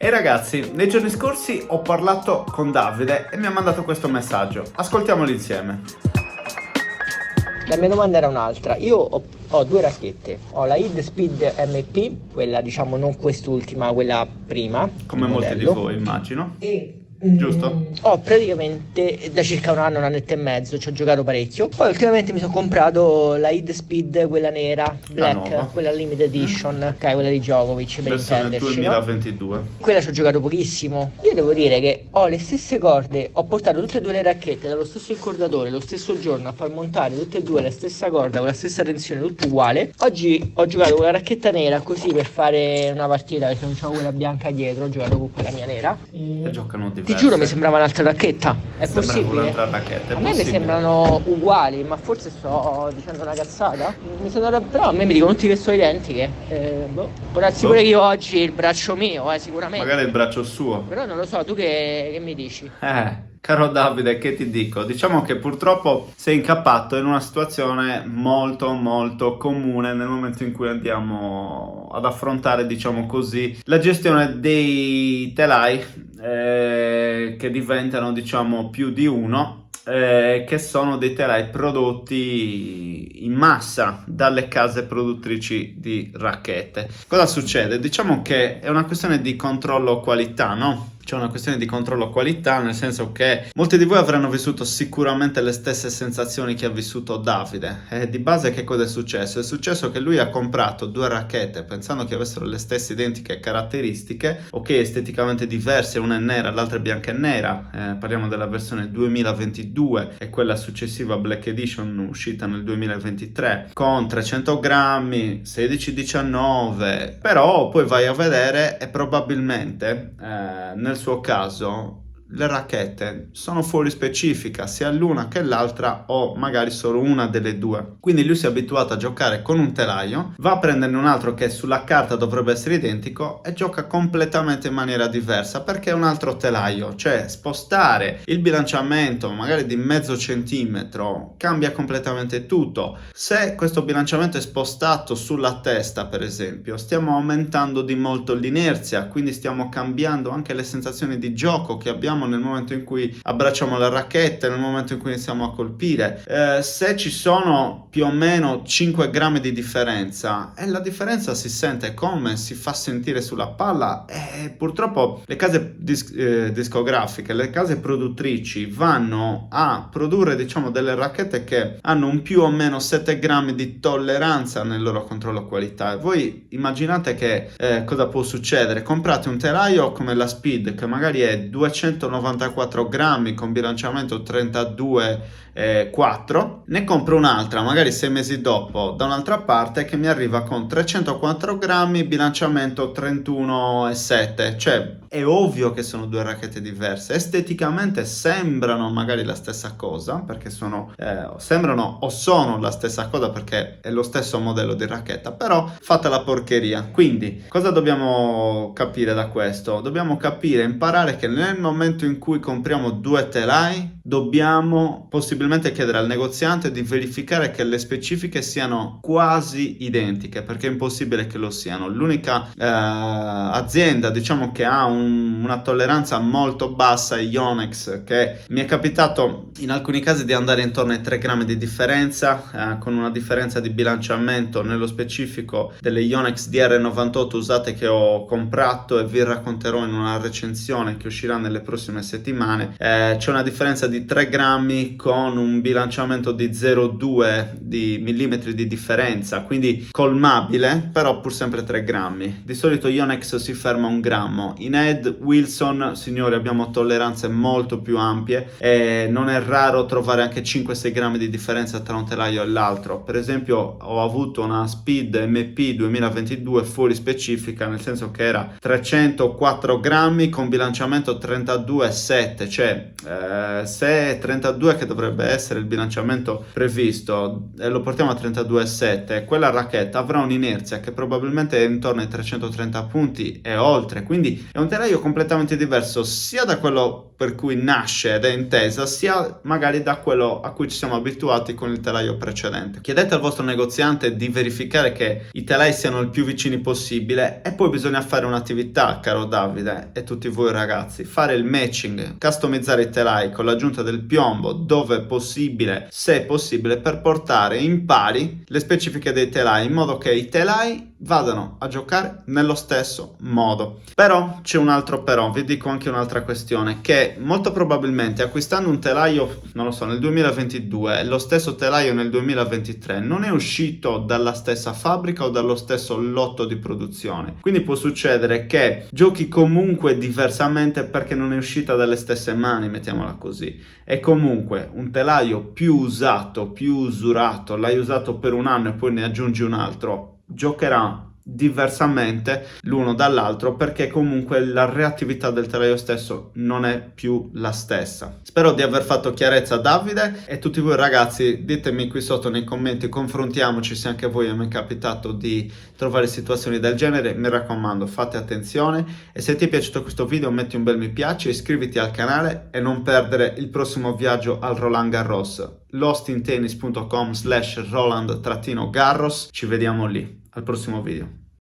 Ehi ragazzi, nei giorni scorsi ho parlato con Davide e mi ha mandato questo messaggio. Ascoltiamolo insieme. La mia domanda era un'altra. Io ho due racchette. Ho la Id Speed MP, quella diciamo non quest'ultima, quella prima, Come il molti di modello. voi, immagino. E Giusto? ho praticamente da circa un annetto e mezzo, ci ho giocato parecchio. Poi ultimamente mi sono comprato la Id Speed, quella nera, La black, nuova. quella limited edition, ok, quella di Djokovic per Versione intenderci, no? 2022. Quella ci ho giocato pochissimo. Io devo dire che ho le stesse corde, ho portato tutte e due le racchette dallo stesso incordatore, lo stesso giorno a far montare tutte e due la stessa corda con la stessa tensione, tutto uguale. Oggi ho giocato con la racchetta nera così per fare una partita perché non c'avevo quella bianca dietro, ho giocato con quella mia nera. E giocano diverse. Ti giuro mi sembrava un'altra racchetta, è Sembrava possibile? un'altra racchetta, è A me mi possibile. sembrano uguali, ma forse sto dicendo una cazzata. Però a me mi dicono tutti che sono identiche. Può darsi pure che io oggi il braccio mio, sicuramente. Magari il braccio suo. Però non lo so, tu che mi dici? Caro Davide, che ti dico? Diciamo che purtroppo sei incappato in una situazione molto molto comune nel momento in cui andiamo ad affrontare, diciamo così, la gestione dei telai che diventano, diciamo, più di uno. Che sono dei telai prodotti in massa dalle case produttrici di racchette. Cosa succede? Diciamo che è una questione di controllo qualità, no? C'è una questione di controllo qualità, nel senso che molti di voi avranno vissuto sicuramente le stesse sensazioni che ha vissuto Davide. E di base che cosa è successo? È successo che lui ha comprato due racchette pensando che avessero le stesse identiche caratteristiche, ok, esteticamente diverse, una è nera, l'altra è bianca e nera. Parliamo della versione 2022 e quella successiva Black Edition uscita nel 2023 con 300 grammi, 16-19, però poi vai a vedere e probabilmente nel suo caso le racchette sono fuori specifica sia l'una che l'altra o magari solo una delle due, quindi lui si è abituato a giocare con un telaio, va a prenderne un altro che sulla carta dovrebbe essere identico e gioca completamente in maniera diversa perché è un altro telaio, cioè spostare il bilanciamento magari di mezzo centimetro cambia completamente tutto. Se questo bilanciamento è spostato sulla testa, per esempio, stiamo aumentando di molto l'inerzia, quindi stiamo cambiando anche le sensazioni di gioco che abbiamo nel momento in cui abbracciamo la racchetta, nel momento in cui iniziamo a colpire. Se ci sono più o meno 5 grammi di differenza, e la differenza si sente come si fa sentire sulla palla, e purtroppo le case discografiche, le case produttrici vanno a produrre, diciamo, delle racchette che hanno un più o meno 7 grammi di tolleranza nel loro controllo qualità. E voi immaginate che cosa può succedere? Comprate un telaio come la Speed che magari è 294 grammi con bilanciamento 32,4, ne compro un'altra magari 6 mesi dopo da un'altra parte che mi arriva con 304 grammi bilanciamento 31,7, cioè è ovvio che sono due racchette diverse, esteticamente sembrano magari la stessa cosa perché sembrano o sono la stessa cosa perché è lo stesso modello di racchetta, però fate la porcheria. Quindi cosa dobbiamo capire da questo? Dobbiamo capire, imparare che nel momento in cui compriamo due telai dobbiamo possibilmente chiedere al negoziante di verificare che le specifiche siano quasi identiche, perché è impossibile che lo siano. L'unica azienda, diciamo, che ha una tolleranza molto bassa è Yonex, che mi è capitato in alcuni casi di andare intorno ai 3 grammi di differenza, con una differenza di bilanciamento nello specifico delle Yonex DR98 usate che ho comprato e vi racconterò in una recensione che uscirà nelle prossime settimane. C'è una differenza di 3 grammi con un bilanciamento di 0,2 di millimetri di differenza, quindi colmabile, però pur sempre 3 grammi. Di solito Yonex si ferma a 1 grammo. In Ed Wilson, signori, abbiamo tolleranze molto più ampie e non è raro trovare anche 5-6 grammi di differenza tra un telaio e l'altro. Per esempio ho avuto una Speed MP 2022 fuori specifica, nel senso che era 304 grammi con bilanciamento 32,7, cioè se se è 32 che dovrebbe essere il bilanciamento previsto e lo portiamo a 32,7, quella racchetta avrà un'inerzia che probabilmente è intorno ai 330 punti e oltre, quindi è un telaio completamente diverso sia da quello per cui nasce ed è intesa, sia magari da quello a cui ci siamo abituati con il telaio precedente. Chiedete al vostro negoziante di verificare che i telai siano il più vicini possibile e poi bisogna fare un'attività, caro Davide e tutti voi ragazzi, fare il matching, customizzare i telai con l'aggiunta del piombo dove è possibile, se è possibile, per portare in pari le specifiche dei telai in modo che i telai vadano a giocare nello stesso modo. Però c'è un altro però, vi dico anche un'altra questione, che molto probabilmente acquistando un telaio, non lo so, nel 2022 e lo stesso telaio nel 2023 non è uscito dalla stessa fabbrica o dallo stesso lotto di produzione, quindi può succedere che giochi comunque diversamente perché non è uscita dalle stesse mani, mettiamola così. E comunque un telaio più usato, più usurato, l'hai usato per un anno e poi ne aggiungi un altro, giocherà diversamente l'uno dall'altro perché comunque la reattività del telaio stesso non è più la stessa. Spero di aver fatto chiarezza, Davide, e tutti voi ragazzi ditemi qui sotto nei commenti, confrontiamoci se anche a voi è capitato di trovare situazioni del genere. Mi raccomando, fate attenzione e se ti è piaciuto questo video metti un bel mi piace, iscriviti al canale e non perdere il prossimo viaggio al Roland Garros, lostintennis.com/Roland-Garros. Ci vediamo lì al prossimo video.